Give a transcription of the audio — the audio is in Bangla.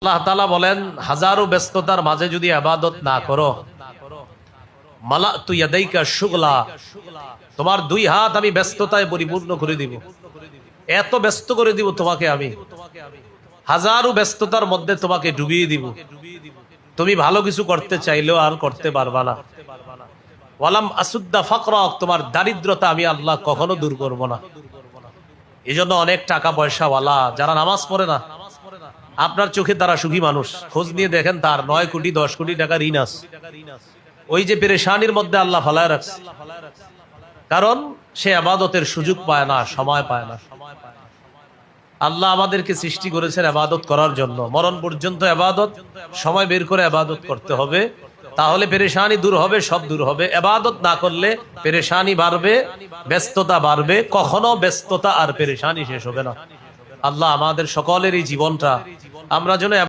আল্লাহ তাআলা বলেন, হাজারো ব্যস্ততার মাঝে যদি ইবাদত না করো, মালাতু ইয়াদাইকা শুগলা, তোমার দুই হাত আমি ব্যস্ততায় পরিপূর্ণ করে দিব। এত ব্যস্ত করে দিব তোমাকে আমি, হাজারো ব্যস্ততার মধ্যে তোমাকে ডুবিয়ে দিব। তুমি ভালো কিছু করতে চাইলেও আর করতে পারবা না। ওয়ালাম আসুদ্দা ফাকরাক, তোমার দারিদ্রতা আমি আল্লাহ কখনো দূর করব না। এই জন্য অনেক টাকা পয়সাওয়ালা যারা নামাজ পড়ে না, আপনার চোখে তারা সুখী মানুষ, খোঁজ নিয়ে দেখেন তার 9 কোটি 10 কোটি টাকা ঋণ আছে। ওই যে পেরেশানির মধ্যে আল্লাহ ফালায় রাখছে, কারণ সে ইবাদতের সুযোগ পায় না, সময় পায় না। আল্লাহ আমাদেরকে সৃষ্টি করেছেন ইবাদত করার জন্য। মরণ পর্যন্ত ইবাদত, সময় বের করে ইবাদত করতে হবে, তাহলে পেরেশানি দূর হবে, সব দূর হবে। ইবাদত না করলে পেরেশানি বাড়বে, ব্যস্ততা বাড়বে, কখনো ব্যস্ততা আর পেরেশানি শেষ হবে না। আল্লাহ আমাদের সকলের এই জীবনটা আমরা যেন